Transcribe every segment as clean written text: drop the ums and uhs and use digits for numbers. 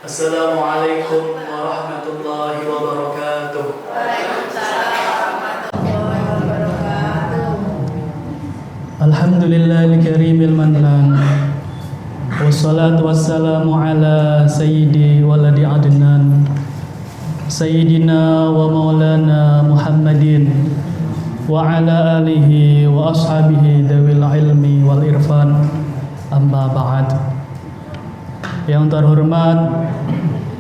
Assalamualaikum warahmatullahi wabarakatuh. Waalaikumsalam warahmatullahi wabarakatuh. Alhamdulillahil karimil mannan. Wassalatu wassalamu ala sayyidi waladi adnan sayyidina wa maulana Muhammadin wa ala alihi wa ashabihi dawil ilmi wal irfan, amma ba'd. Yang terhormat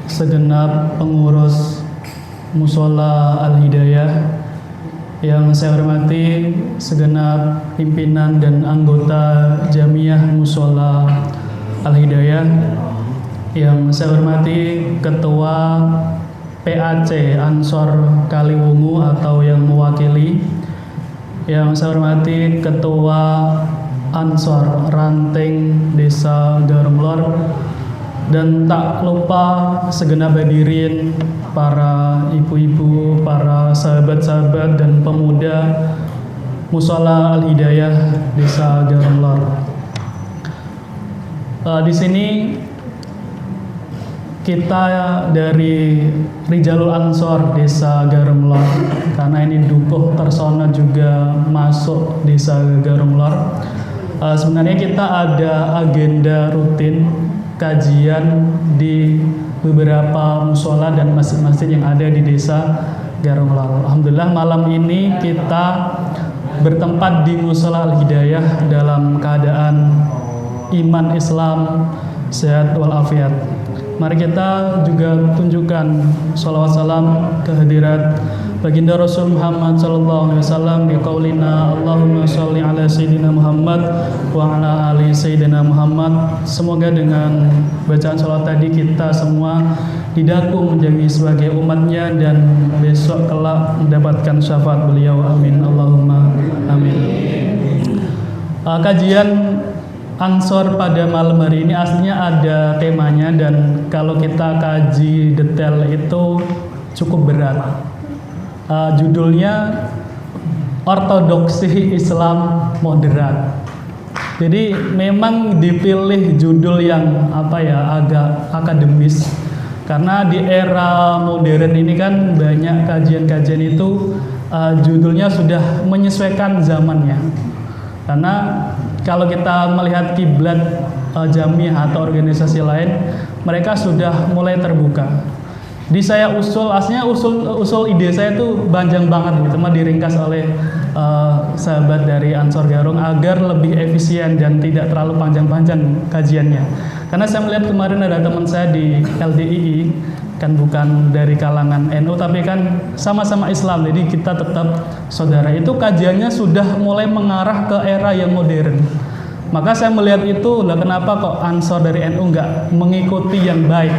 segenap pengurus Mushola Al-Hidayah, yang saya hormati segenap pimpinan dan anggota Jamiah Mushola Al-Hidayah, yang saya hormati Ketua PAC Ansor Kaliwungu atau yang mewakili, yang saya hormati Ketua Ansor Ranting Desa Garumlor, dan tak lupa segenap hadirin, para ibu-ibu, para sahabat-sahabat dan pemuda Mushola Al-Hidayah Desa Garumlor. Di sini kita dari Rijalul Ansor Desa Garumlor, karena ini Dukuh Tersono juga masuk Desa Garumlor. Sebenarnya kita ada agenda rutin kajian di beberapa mushola dan masjid-masjid yang ada di Desa Garumlor. Alhamdulillah malam ini kita bertempat di Mushola Al-Hidayah dalam keadaan iman Islam sehat walafiat. Mari kita juga tunjukkan sholawat salam kehadirat baginda Rasul Muhammad sallallahu alaihi wasallam di qaulina Allahumma sholli ala sayyidina Muhammad wa ala ali sayyidina Muhammad. Semoga dengan bacaan sholawat tadi kita semua didakung menjadi sebagai umatnya dan besok kelak mendapatkan syafaat beliau. Amin Allahumma amin. Kajian Ansor pada malam hari ini aslinya ada temanya, dan kalau kita kaji detail itu cukup berat. Judulnya Ortodoksi Islam Moderat. Jadi memang dipilih judul yang agak akademis, karena di era modern ini kan banyak kajian-kajian itu judulnya sudah menyesuaikan zamannya. Karena kalau kita melihat kiblat jamiah atau organisasi lain, mereka sudah mulai terbuka. Di saya aslinya usul ide saya itu panjang banget gitu, cuma diringkas oleh sahabat dari Ansor Garung agar lebih efisien dan tidak terlalu panjang-panjang kajiannya. Karena saya melihat kemarin ada teman saya di LDII, kan bukan dari kalangan NU tapi kan sama-sama Islam, jadi kita tetap saudara. Itu kajiannya sudah mulai mengarah ke era yang modern. Maka saya melihat itu, kenapa kok Ansor dari NU nggak mengikuti yang baik,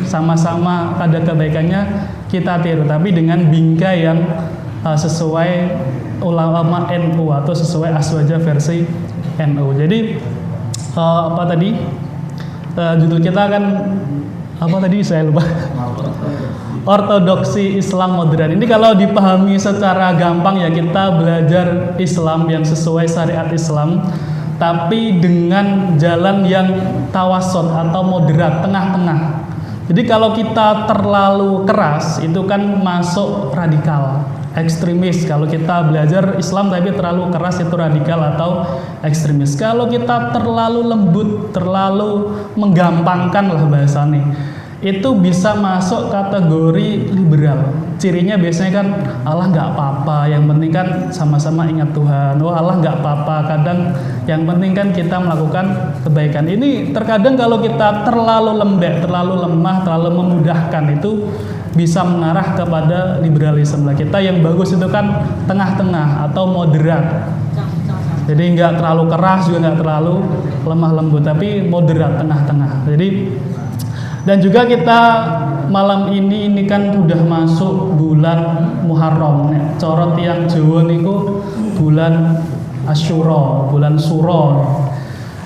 sama-sama ada kebaikannya kita tiru, tapi dengan bingkai yang sesuai ulama NU atau sesuai aswaja versi NU. Jadi judul kita kan saya lupa. Ortodoksi Islam Modern. Ini kalau dipahami secara gampang ya, kita belajar Islam yang sesuai syariat Islam, tapi dengan jalan yang tawasud atau moderat, tengah-tengah. Jadi kalau kita terlalu keras itu kan masuk radikal, ekstremis. Kalau kita belajar Islam tapi terlalu keras itu radikal atau ekstremis. Kalau kita terlalu lembut, terlalu menggampangkan lah bahasanya, itu bisa masuk kategori liberal. Cirinya biasanya kan Allah nggak apa-apa, yang penting kan sama-sama ingat Tuhan. Allah nggak apa-apa, kadang yang penting kan kita melakukan kebaikan. Ini terkadang kalau kita terlalu lembek, terlalu lemah, terlalu memudahkan, itu bisa mengarah kepada liberalisme. Kita yang bagus itu kan tengah-tengah atau moderat. Jadi nggak terlalu keras juga nggak terlalu lemah lembut, tapi moderat, tengah-tengah. Dan juga kita malam ini kan udah masuk bulan Muharram. Corot yang Jawa niku bulan Asyura, bulan Suro.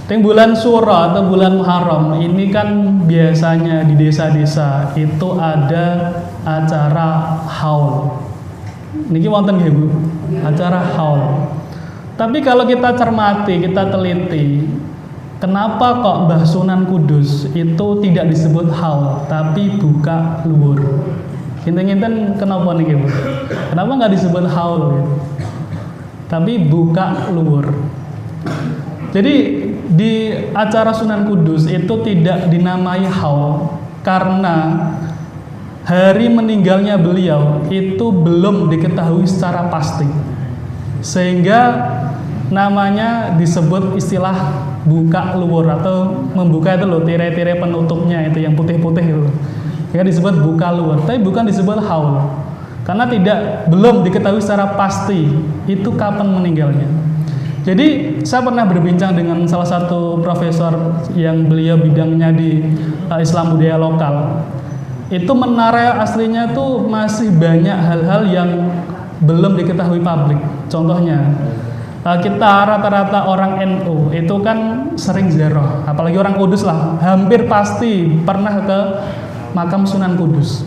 Yang bulan Suro atau bulan Muharram ini kan biasanya di desa-desa itu ada acara haul. Niki wonten nggih Bu? Acara haul. Tapi kalau kita cermati, kita teliti, kenapa kok Mbah Sunan Kudus itu tidak disebut haul tapi buka luwur? Kinten-kinten kenapa nih Bu? Kenapa nggak disebut haul gitu? Tapi buka luwur? Jadi di acara Sunan Kudus itu tidak dinamai haul karena hari meninggalnya beliau itu belum diketahui secara pasti, sehingga namanya disebut istilah buka luwur atau membuka itu loh, tirai-tirai penutupnya itu yang putih-putih itu, ya disebut buka luwur, tapi bukan disebut haul karena belum diketahui secara pasti itu kapan meninggalnya. Jadi saya pernah berbincang dengan salah satu profesor yang beliau bidangnya di Islam budaya lokal. Itu menara aslinya tuh masih banyak hal-hal yang belum diketahui publik. Contohnya, kita rata-rata orang NU itu kan sering ziarah, apalagi orang Kudus lah, hampir pasti pernah ke makam Sunan Kudus.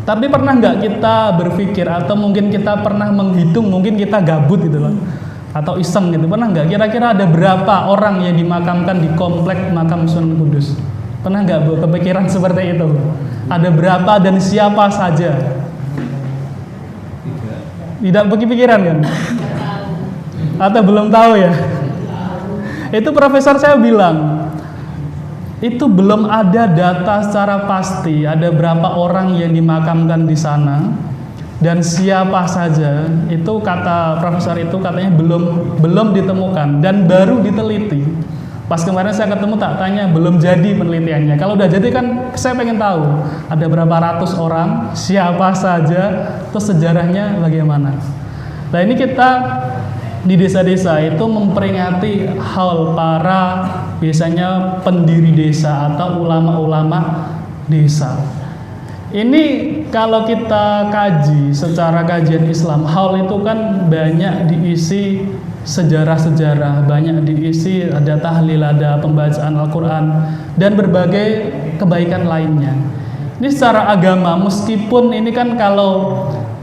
Tapi pernah nggak kita berpikir atau mungkin kita pernah menghitung, mungkin kita gabut gitu loh, atau iseng gitu, pernah nggak kira-kira ada berapa orang yang dimakamkan di komplek makam Sunan Kudus? Pernah nggak Bu kepikiran seperti itu? Ada berapa dan siapa saja? Tidak kepikiran kan? Atau belum tahu ya? Itu profesor saya bilang, itu belum ada data secara pasti ada berapa orang yang dimakamkan di sana dan siapa saja. Itu kata profesor itu katanya belum ditemukan dan baru diteliti. Pas kemarin saya ketemu tak tanya, belum jadi penelitiannya. Kalau udah jadi kan saya pengen tahu ada berapa ratus orang, siapa saja, terus sejarahnya bagaimana. Nah ini kita di desa-desa itu memperingati haul para biasanya pendiri desa atau ulama-ulama desa. Ini kalau kita kaji secara kajian Islam, haul itu kan banyak diisi sejarah-sejarah, banyak diisi ada tahlil, ada pembacaan Al-Quran dan berbagai kebaikan lainnya. Ini secara agama, meskipun ini kan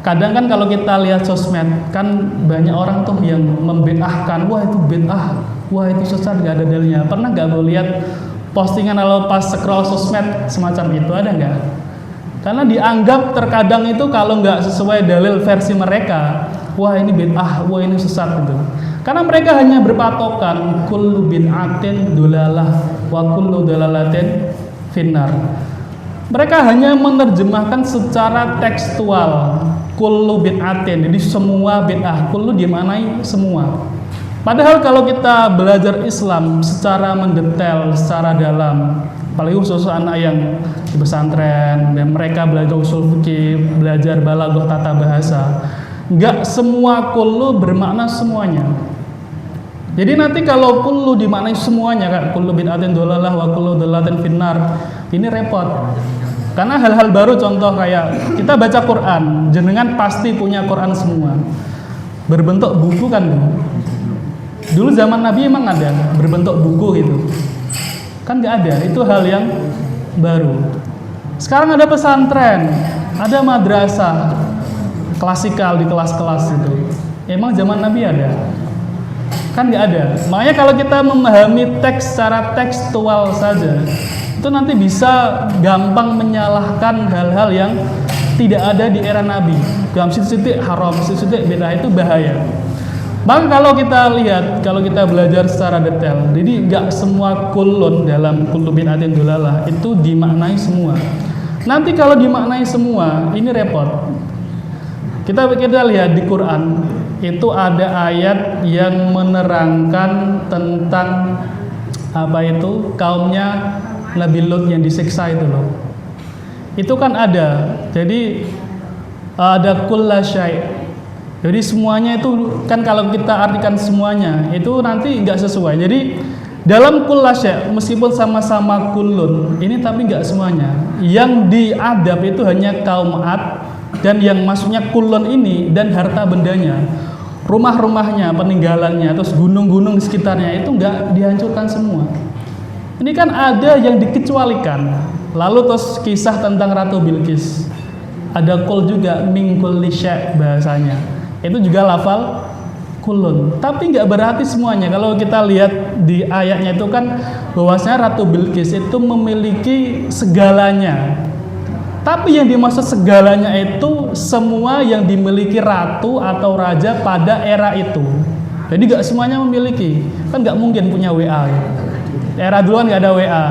kadang kan kalau kita lihat sosmed kan banyak orang tuh yang membid'ahkan, wah itu bid'ah, wah itu sesat, gak ada dalilnya. Pernah gak lo lihat postingan kalau pas scroll sosmed semacam itu, ada nggak? Karena dianggap terkadang itu kalau nggak sesuai dalil versi mereka, wah ini bid'ah, wah ini sesat gitu. Karena mereka hanya berpatokan kullu bid'atin dolalah wa kullu dolalatin finnar. Mereka hanya menerjemahkan secara tekstual kullu bid'atin, jadi semua bid'ah, kullu dimaknai semua. Padahal kalau kita belajar Islam secara mendetail, secara dalam, apalagi khusus anak yang di pesantren dan mereka belajar usul fikih, belajar balaghah tata bahasa, nggak semua kullu bermakna semuanya. Jadi nanti kalau kullu dimaknai semuanya kan, kullu bid'atin dolalah wa kullu dolalatin finnar, ini repot. Karena hal-hal baru, contoh kayak kita baca Quran, jenengan pasti punya Quran semua, berbentuk buku kan. Dulu zaman Nabi emang ada berbentuk buku gitu, kan nggak ada, itu hal yang baru. Sekarang ada pesantren, ada madrasah klasikal di kelas-kelas itu, emang zaman Nabi ada? Kan nggak ada. Makanya kalau kita memahami teks secara tekstual saja, itu nanti bisa gampang menyalahkan hal-hal yang tidak ada di era Nabi. Dalam situ-situ haram, situ-situ bid'ah, itu bahaya. Maka kalau kita lihat, kalau kita belajar secara detail, jadi nggak semua kullun dalam kullu bid'atin dolalah itu dimaknai semua. Nanti kalau dimaknai semua, ini repot. Kita lihat di Quran, itu ada ayat yang menerangkan tentang kaumnya Nabi Lut yang disiksa itu loh. Itu kan ada. Jadi ada kulla syai'. Jadi semuanya itu kan kalau kita artikan semuanya itu nanti nggak sesuai. Jadi dalam kulla syai', meskipun sama-sama kullun, ini tapi nggak semuanya. Yang diadab itu hanya kaum Ad, dan yang maksudnya kullun ini dan harta bendanya, rumah-rumahnya, peninggalannya, terus gunung-gunung di sekitarnya itu nggak dihancurkan semua. Ini kan ada yang dikecualikan. Lalu terus kisah tentang Ratu Bilqis, ada kul juga min kulli syai' bahasanya. Itu juga lafal kulun. Tapi nggak berarti semuanya. Kalau kita lihat di ayatnya itu kan bahwasanya Ratu Bilqis itu memiliki segalanya. Tapi yang dimaksud segalanya itu semua yang dimiliki ratu atau raja pada era itu. Jadi nggak semuanya memiliki. Kan nggak mungkin punya WA. Era dulu kan nggak ada WA.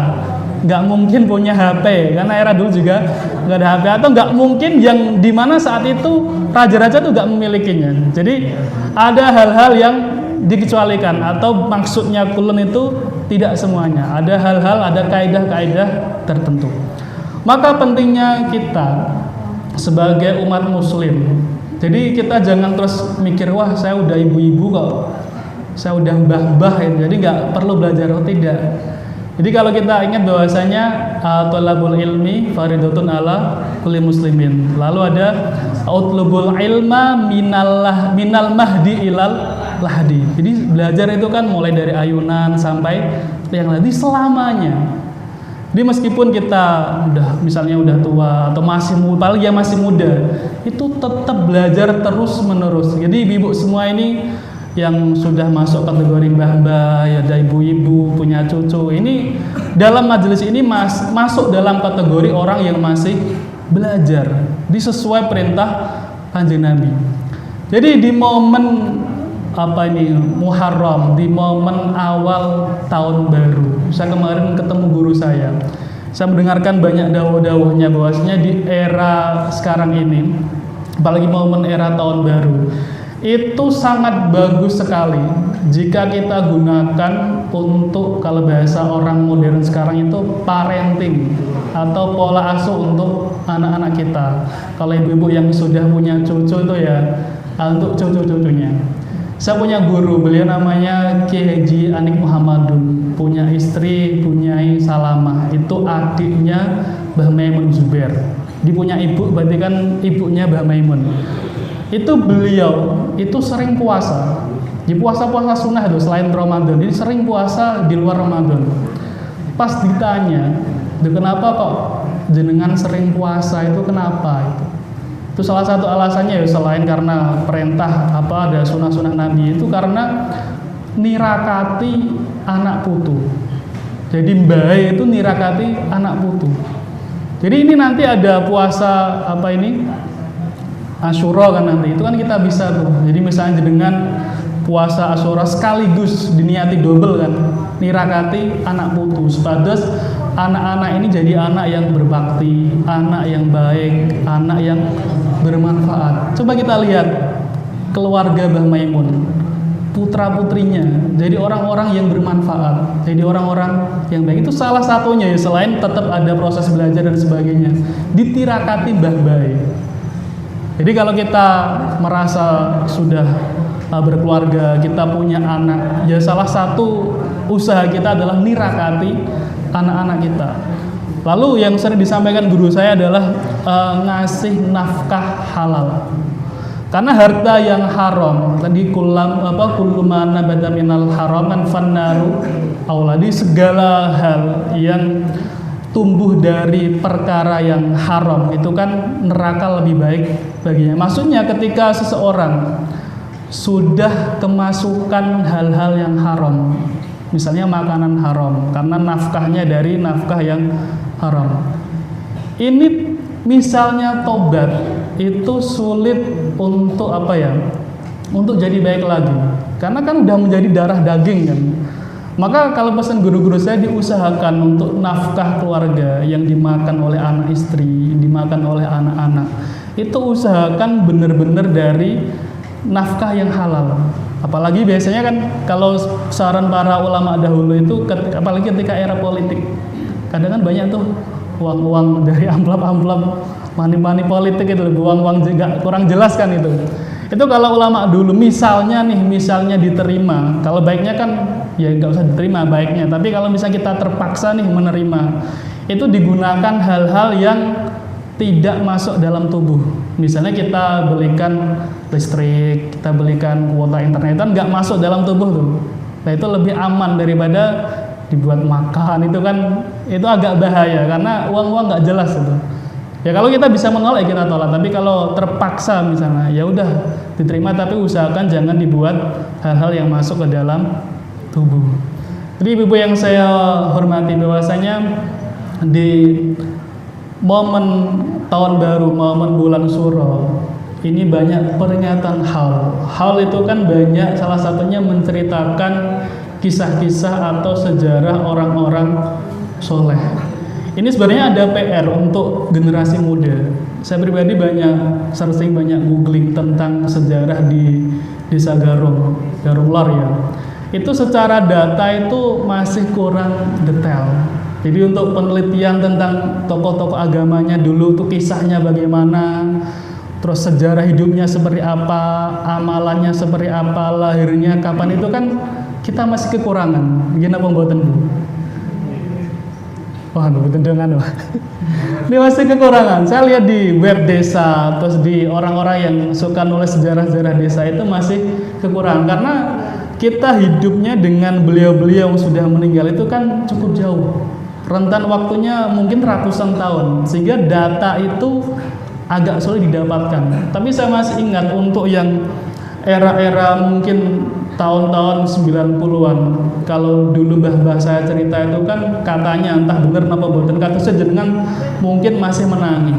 Nggak mungkin punya HP karena era dulu juga nggak ada HP, atau nggak mungkin yang dimana saat itu raja-raja tuh nggak memilikinya. Jadi ada hal-hal yang dikecualikan, atau maksudnya kulun itu tidak semuanya. Ada hal-hal, ada kaidah-kaidah tertentu. Maka pentingnya kita sebagai umat muslim, jadi kita jangan terus mikir, wah saya udah ibu-ibu kok, saya udah mbah-mbah, jadi nggak perlu belajar. Oh tidak. Jadi kalau kita ingat bahwasanya thalabul ilmi faridatun ala kulli muslimin. Lalu ada utlubul ilma minal mahdi ilal lahdi. Jadi belajar itu kan mulai dari ayunan sampai yang lagi selamanya. Jadi meskipun kita misalnya udah tua atau masih muda, apalagi yang masih muda, itu tetap belajar terus menerus. Jadi ibu-ibu semua ini yang sudah masuk kategori mbah-mbah, ya ada ibu-ibu punya cucu, ini dalam majelis ini masuk dalam kategori orang yang masih belajar, sesuai perintah Kanjeng Nabi. Jadi di momen Muharram, di momen awal tahun baru, saya kemarin ketemu guru saya mendengarkan banyak dawuh-dawuhnya bahwasanya di era sekarang ini, apalagi momen era tahun baru, itu sangat bagus sekali jika kita gunakan untuk, kalau bahasa orang modern sekarang itu, parenting atau pola asuh untuk anak-anak kita. Kalau ibu-ibu yang sudah punya cucu itu ya untuk cucu-cucunya. Saya punya guru, beliau namanya Ki Haji Anik Muhammadun, punya istri, punya Salamah, itu adiknya Mbah Maimun Zubair. Dia punya ibu, berarti kan ibunya Mbah Maimun. Itu beliau itu sering puasa. Di puasa-puasa sunnah itu selain Ramadan, jadi sering puasa di luar Ramadan. Pas ditanya, kenapa kok jenengan sering puasa itu, kenapa itu? Itu salah satu alasannya ya, selain karena perintah ada sunnah-sunnah Nabi, itu karena nirakati anak putu. Jadi mbah itu nirakati anak putu. Jadi ini nanti ada puasa Asyura kan nanti, itu kan kita bisa tuh. Jadi misalnya dengan puasa Asyura sekaligus diniati double kan, nirakati anak putu, supados anak-anak ini jadi anak yang berbakti, anak yang baik, anak yang bermanfaat. Coba kita lihat keluarga Mbah Maimun, putra-putrinya jadi orang-orang yang bermanfaat, jadi orang-orang yang baik. Itu salah satunya ya, selain tetap ada proses belajar dan sebagainya, ditirakati mbah baik. Jadi kalau kita merasa sudah berkeluarga, kita punya anak, ya salah satu usaha kita adalah nirakati anak-anak kita. Lalu yang sering disampaikan guru saya adalah ngasih nafkah halal. Karena harta yang haram, tadi kullu ma nabata minal haram kan fannaru aula, di segala hal yang tumbuh dari perkara yang haram itu kan neraka lebih baik baginya. Maksudnya ketika seseorang sudah kemasukan hal-hal yang haram, misalnya makanan haram, karena nafkahnya dari nafkah yang haram, ini misalnya tobat itu sulit untuk untuk jadi baik lagi, karena kan udah menjadi darah daging kan. Maka kalau pesan guru-guru saya, diusahakan untuk nafkah keluarga yang dimakan oleh anak istri, dimakan oleh anak-anak, itu usahakan benar-benar dari nafkah yang halal. Apalagi biasanya kan kalau saran para ulama dahulu itu, apalagi ketika era politik, kadang kan banyak tuh uang-uang dari amplop-amplop money politik itu, uang-uang juga kurang jelas kan itu. Itu kalau ulama dulu misalnya diterima, kalau baiknya kan ya nggak usah diterima baiknya, tapi kalau misalnya kita terpaksa nih menerima, itu digunakan hal-hal yang tidak masuk dalam tubuh. Misalnya kita belikan listrik, kita belikan kuota internet, kan nggak masuk dalam tubuh tuh. Nah itu lebih aman daripada dibuat makan, itu kan itu agak bahaya karena uang-uang nggak jelas itu. Ya kalau kita bisa menolak ya kita tolak, tapi kalau terpaksa misalnya ya udah diterima, tapi usahakan jangan dibuat hal-hal yang masuk ke dalam tubuh. Jadi ibu yang saya hormati, bahwasanya di momen tahun baru, momen bulan Suro ini banyak peringatan hal. Hal itu kan banyak, salah satunya menceritakan kisah-kisah atau sejarah orang-orang soleh. Ini sebenarnya ada PR untuk generasi muda. Saya pribadi banyak searching, banyak googling tentang sejarah di Desa Garung Lor ya. Itu secara data itu masih kurang detail. Jadi untuk penelitian tentang tokoh-tokoh agamanya dulu tuh kisahnya bagaimana, terus sejarah hidupnya seperti apa, amalannya seperti apa, lahirnya kapan, itu kan kita masih kekurangan. Gimana pembuatan Bu? Wah, dengan ini masih kekurangan. Saya lihat di web desa, terus di orang-orang yang suka nulis sejarah-sejarah desa itu masih kekurangan, karena kita hidupnya dengan beliau-beliau yang sudah meninggal itu kan cukup jauh. Rentan waktunya mungkin ratusan tahun, sehingga data itu agak sulit didapatkan. Tapi saya masih ingat untuk yang era-era mungkin tahun-tahun 90-an, kalau dulu mbah-mbah saya cerita itu kan katanya, entah benar apa boten, kata sejenengan mungkin masih menangi.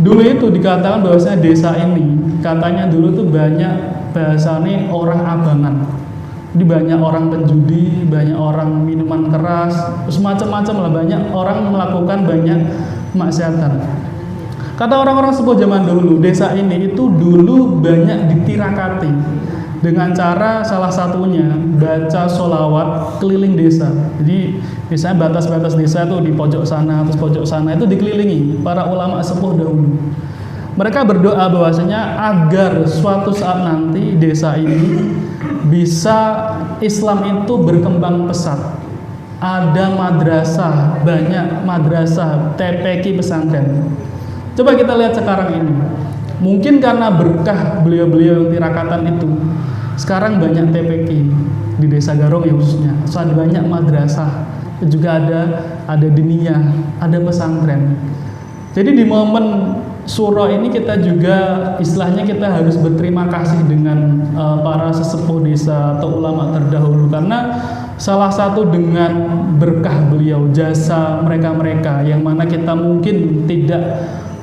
Dulu itu dikatakan bahwasanya desa ini katanya dulu tuh banyak bahasanya orang abangan. Jadi banyak orang penjudi, banyak orang minuman keras, terus macam-macam lah, banyak orang melakukan banyak maksiatan. Kata orang-orang sepuh zaman dulu, desa ini itu dulu banyak ditirakati dengan cara salah satunya baca sholawat keliling desa. Jadi misalnya batas-batas desa itu di pojok sana, terus pojok sana itu dikelilingi para ulama sepuh dahulu. Mereka berdoa bahwasanya agar suatu saat nanti desa ini bisa Islam itu berkembang pesat. Ada madrasah, banyak madrasah, TPQ pesantren. Coba kita lihat sekarang ini. Mungkin karena berkah beliau-beliau yang tirakatan itu, sekarang banyak TPQ di Desa Garung ya khususnya. So, ada banyak madrasah, juga ada diniyah, ada pesantren. Jadi di momen Suro ini kita juga istilahnya kita harus berterima kasih dengan para sesepuh desa atau ulama terdahulu, karena salah satu dengan berkah beliau, jasa mereka-mereka yang mana kita mungkin tidak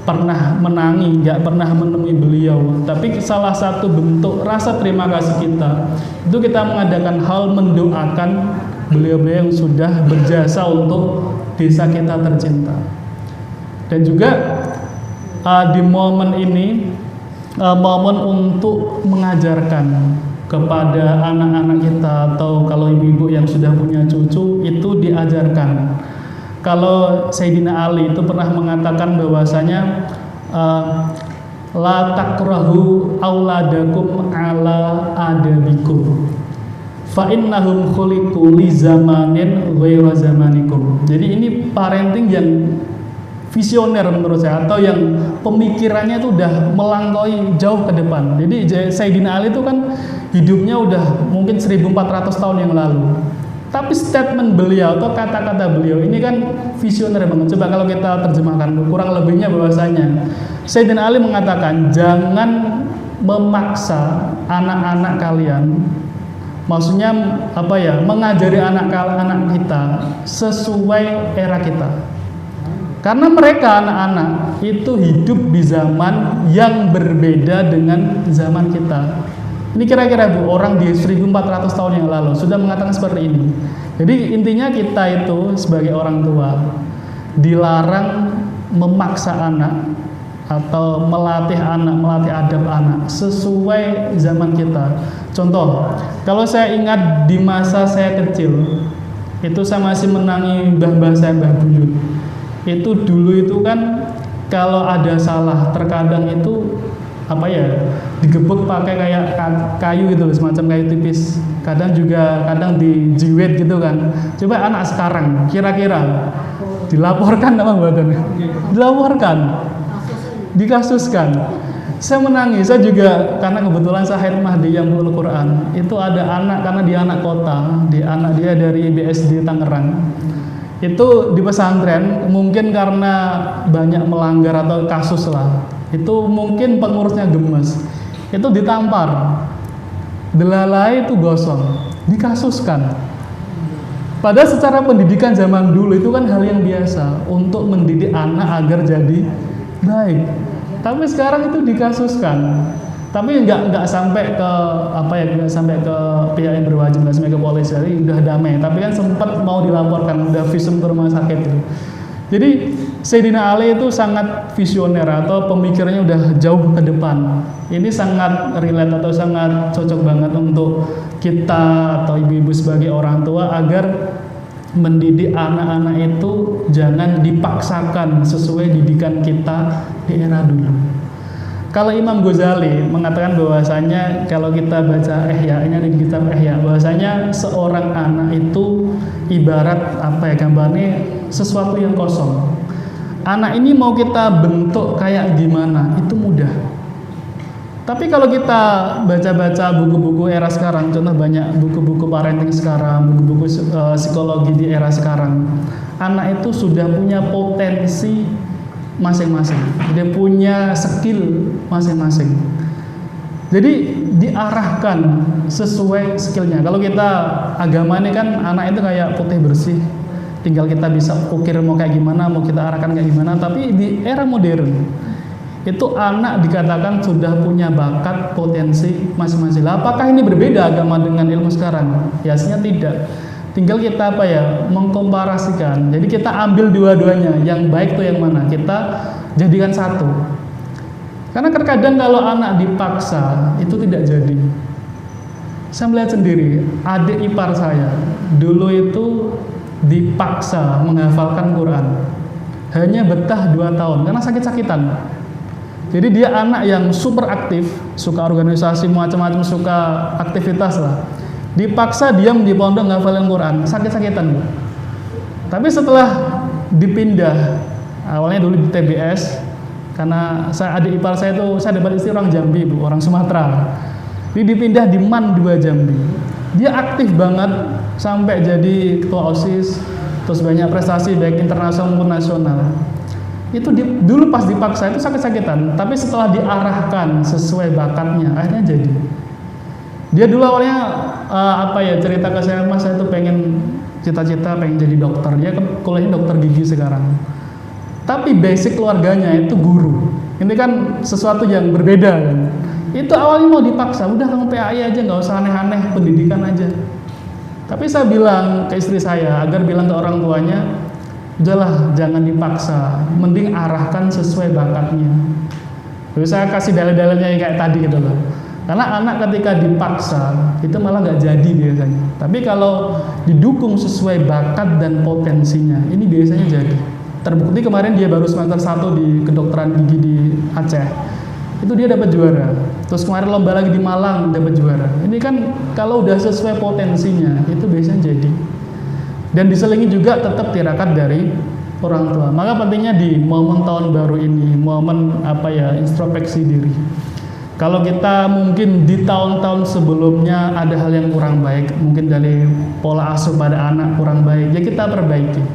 pernah menangi, nggak pernah menemui beliau, tapi salah satu bentuk rasa terima kasih kita itu kita mengadakan hal mendoakan beliau-beliau yang sudah berjasa untuk desa kita tercinta. Dan juga di momen ini momen untuk mengajarkan kepada anak-anak kita, atau kalau ibu-ibu yang sudah punya cucu itu diajarkan. Kalau Sayyidina Ali itu pernah mengatakan bahwasanya la takrahu auladakum ala adabikum fa innahum khuliqu li zamanin ghaira zamanikum. Jadi ini parenting yang visioner menurut saya, atau yang pemikirannya itu udah melampaui jauh ke depan. Jadi Sayyidina Ali itu kan hidupnya udah mungkin 1400 tahun yang lalu. Tapi statement beliau atau kata-kata beliau ini kan visioner banget. Coba kalau kita terjemahkan kurang lebihnya bahwasanya Sayyidina Ali mengatakan jangan memaksa anak-anak kalian, maksudnya apa ya, mengajari anak-anak kita sesuai era kita. Karena mereka anak-anak itu hidup di zaman yang berbeda dengan zaman kita. Ini kira-kira Bu, orang di 1400 tahun yang lalu sudah mengatakan seperti ini. Jadi intinya kita itu sebagai orang tua dilarang memaksa anak atau melatih anak, melatih adab anak sesuai zaman kita. Contoh, kalau saya ingat di masa saya kecil, itu saya masih menangi mbah-mbah saya, Mbah Buyut. Itu dulu itu kan kalau ada salah terkadang itu apa ya, digebuk pakai kayak kayu gitu loh, semacam kayu tipis. Kadang dijiwet gitu kan. Coba anak sekarang kira-kira dilaporkan apa buatan? Dilaporkan, dikasuskan. Saya menangis, saya juga karena kebetulan saya haid mahdi yang menghafal Quran. Itu ada anak, karena dia anak kota, dia dari BSD Tangerang. Itu di pesantren mungkin karena banyak melanggar atau kasus lah, itu mungkin pengurusnya gemes, itu ditampar, delalai itu gosong, dikasuskan. Padahal secara pendidikan zaman dulu itu kan hal yang biasa untuk mendidik anak agar jadi baik. Tapi sekarang itu dikasuskan. Tapi nggak sampai ke apa ya, nggak sampai ke pihak yang berwajib, nggak sampai ke polisi. Jadi udah damai. Tapi kan sempat mau dilaporkan, udah visum ke rumah sakit itu. Jadi Sayyidina Ali itu sangat visioner atau pemikirannya udah jauh ke depan. Ini sangat relate atau sangat cocok banget untuk kita atau ibu-ibu sebagai orang tua agar mendidik anak-anak itu jangan dipaksakan sesuai didikan kita di era dulu. Kalau Imam Ghazali mengatakan bahwasanya kalau kita baca Ihya, ini ada di kitab Ihya, bahwasanya seorang anak itu ibarat apa ya, gambarnya sesuatu yang kosong. Anak ini mau kita bentuk kayak gimana itu mudah. Tapi kalau kita baca-baca buku-buku era sekarang, contoh banyak buku-buku parenting sekarang, buku-buku psikologi di era sekarang, anak itu sudah punya potensi masing-masing, dia punya skill masing-masing. Jadi diarahkan sesuai skillnya. Kalau kita agama ini kan anak itu kayak putih bersih, tinggal kita bisa ukir mau kayak gimana, mau kita arahkan kayak gimana. Tapi di era modern itu anak dikatakan sudah punya bakat potensi masing-masing. Apakah ini berbeda agama dengan ilmu sekarang? Ya aslinya tidak. Tinggal kita apa ya, mengkomparasikan. Jadi kita ambil dua-duanya, yang baik tuh yang mana, kita jadikan satu. Karena terkadang kalau anak dipaksa itu tidak jadi. Saya melihat sendiri, adik ipar saya dulu itu dipaksa menghafalkan Quran, hanya betah 2 tahun karena sakit-sakitan. Jadi dia anak yang super aktif, suka organisasi macam-macam, suka aktivitas lah. Dipaksa diam di pondok ngafalin Quran, sakit-sakitan Bu. Tapi setelah dipindah, awalnya dulu di TBS, karena adik ipar saya itu, saya dapat istri orang Jambi Bu, orang Sumatera. Jadi dipindah di MAN 2 Jambi. Dia aktif banget sampai jadi ketua OSIS, terus banyak prestasi baik internasional maupun nasional. Itu dulu pas dipaksa itu sakit-sakitan, tapi setelah diarahkan sesuai bakatnya, akhirnya jadi. Dia dulu awalnya cerita ke saya, Mas, saya tuh pengen cita-cita pengen jadi dokter. Dia kuliahnya dokter gigi sekarang. Tapi basic keluarganya itu guru. Ini kan sesuatu yang berbeda kan. Itu awalnya mau dipaksa, udah kamu PAI aja, nggak usah aneh-aneh, pendidikan aja. Tapi saya bilang ke istri saya agar bilang ke orang tuanya, udahlah jangan dipaksa, mending arahkan sesuai bakatnya. Jadi saya kasih dalil-dalilnya kayak tadi gitu loh. Karena anak ketika dipaksa itu malah nggak jadi biasanya. Tapi kalau didukung sesuai bakat dan potensinya, ini biasanya jadi. Terbukti kemarin dia baru semester 1 di kedokteran gigi di Aceh. Itu dia dapat juara. Terus kemarin lomba lagi di Malang dapat juara. Ini kan kalau udah sesuai potensinya itu biasanya jadi. Dan diselingi juga tetap tirakat dari orang tua. Maka pentingnya di momen tahun baru ini, momen introspeksi diri. Kalau kita mungkin di tahun-tahun sebelumnya ada hal yang kurang baik, mungkin dari pola asuh pada anak kurang baik, ya kita perbaiki.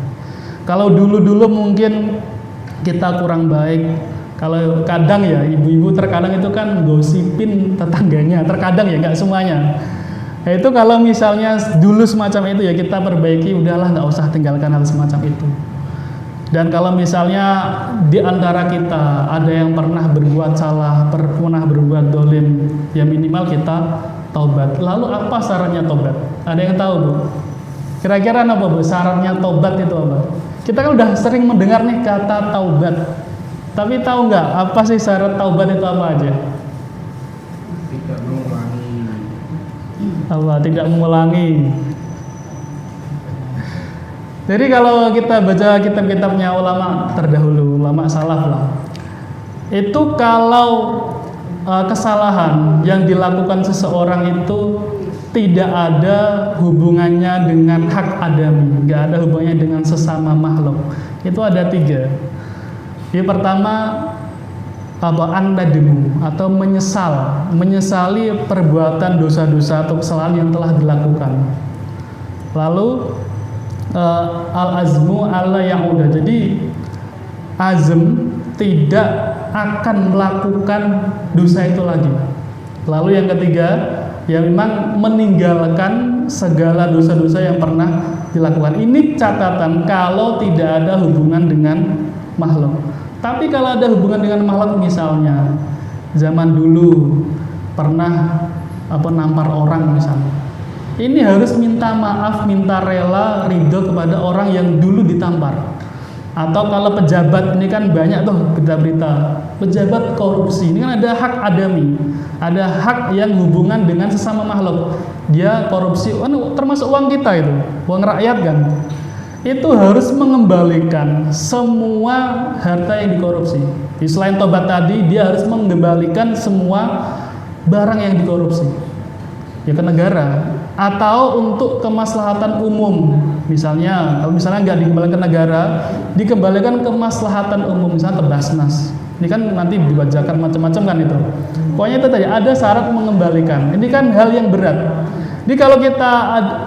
Kalau dulu-dulu mungkin kita kurang baik, kalau kadang ya ibu-ibu terkadang itu kan gosipin tetangganya, terkadang ya nggak semuanya. Nah, itu kalau misalnya dulu semacam itu ya kita perbaiki, udahlah nggak usah tinggalkan hal semacam itu. Dan kalau misalnya di antara kita ada yang pernah berbuat salah, pernah berbuat dolim, ya minimal kita taubat. Lalu apa syaratnya taubat? Ada yang tahu Bu? Kira-kira apa Bu syaratnya taubat itu apa? Kita kan udah sering mendengar nih kata taubat. Tapi tahu nggak apa sih syarat taubat itu apa aja? Tidak mengulangi. Allah tidak mengulangi. Jadi kalau kita baca kitab-kitabnya ulama terdahulu, ulama salaf lah, itu kalau kesalahan yang dilakukan seseorang itu tidak ada hubungannya dengan hak adami, nggak ada hubungannya dengan sesama makhluk. Itu ada 3. Yang pertama an-nadmu atau menyesali perbuatan dosa-dosa atau kesalahan yang telah dilakukan. Lalu al-azmu alla ya'uda. Jadi azm tidak akan melakukan dosa itu lagi. Lalu yang ketiga, yang memang meninggalkan segala dosa-dosa yang pernah dilakukan. Ini catatan kalau tidak ada hubungan dengan makhluk. Tapi kalau ada hubungan dengan makhluk, misalnya zaman dulu pernah nampar orang misalnya, ini harus minta maaf, minta rela, ridho kepada orang yang dulu ditampar. Atau kalau pejabat, ini kan banyak tuh berita-berita pejabat korupsi, ini kan ada hak adami, ada hak yang hubungan dengan sesama makhluk. Dia korupsi, termasuk uang kita itu, uang rakyat kan, itu harus mengembalikan semua harta yang dikorupsi. Selain tobat tadi, dia harus mengembalikan semua barang yang dikorupsi ya ke negara, atau untuk kemaslahatan umum. Misalnya, kalau misalnya nggak dikembalikan ke negara, dikembalikan ke kemaslahatan umum, misalnya ke Basnas. Ini kan nanti dibacakan macam-macam kan itu. Pokoknya itu tadi ada syarat mengembalikan. Ini kan hal yang berat. Jadi kalau kita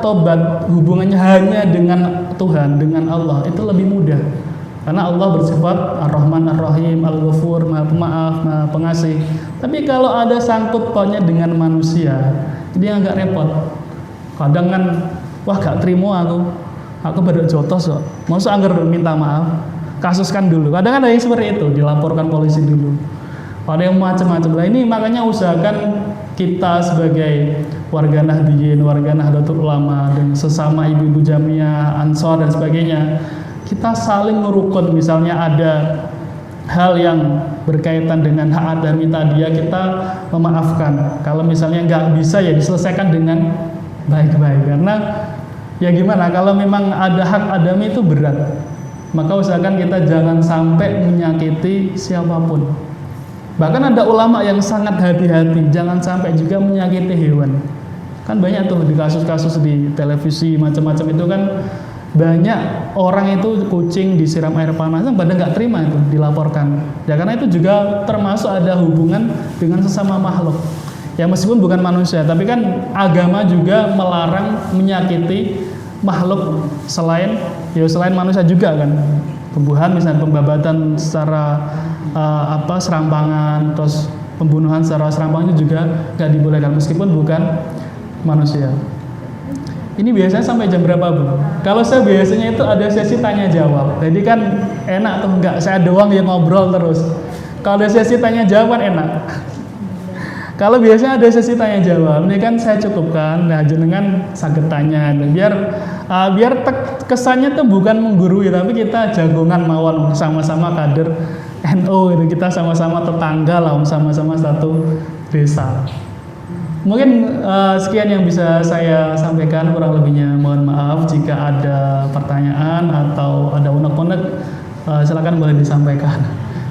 tobat hubungannya hanya dengan Tuhan, dengan Allah, itu lebih mudah. Karena Allah bersifat Ar-Rahman Ar-Rahim, Al-Ghafur, Maha Pemaaf, Maha Pengasih. Tapi kalau ada sangkut pautnya dengan manusia, ini agak repot. Kadang kan, wah gak terima aku pada jotos kok. Masa anggar minta maaf, kasuskan dulu. Kadang ada yang seperti itu, dilaporkan polisi dulu. Ada yang macam-macam. Nah ini makanya usahakan kita sebagai warga Nahdliyin, warga Nahdlatul Ulama, dan sesama ibu-ibu jamiah, ansor dan sebagainya, kita saling merukun. Misalnya ada hal yang berkaitan dengan hak adami tadi, ya kita memaafkan. Kalau misalnya nggak bisa, ya diselesaikan dengan baik-baik. Karena ya gimana, kalau memang ada hak adami itu berat, maka usahakan kita jangan sampai menyakiti siapapun. Bahkan ada ulama yang sangat hati-hati, jangan sampai juga menyakiti hewan. Kan banyak tuh di kasus-kasus di televisi macam-macam itu kan, banyak orang itu kucing disiram air panas, pada nggak terima itu dilaporkan. Ya karena itu juga termasuk ada hubungan dengan sesama makhluk. Ya meskipun bukan manusia, tapi kan agama juga melarang menyakiti makhluk selain manusia juga kan. Pembunuhan misalnya, pembabatan secara serampangan, terus pembunuhan secara serampangan itu juga nggak dibolehkan meskipun bukan manusia. Ini biasanya sampai jam berapa, Bu? Kalau saya biasanya itu ada sesi tanya jawab. Jadi kan enak tuh, nggak saya doang yang ngobrol terus. Kalau ada sesi tanya jawab enak. Kalau biasanya ada sesi tanya jawab, ini kan saya cukupkan, nah jenengan sakit tanya, biar kesannya tuh bukan menggurui, tapi kita jagongan mawon, sama-sama kader NU gitu, kita sama-sama tetangga lah, sama-sama satu desa. Mungkin sekian yang bisa saya sampaikan, kurang lebihnya mohon maaf. Jika ada pertanyaan atau ada unek-unek, silakan boleh disampaikan.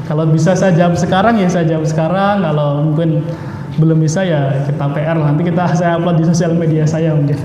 Kalau bisa saya jawab sekarang ya saya jawab sekarang, kalau mungkin belum bisa ya kita PR, nanti saya upload di sosial media saya mungkin.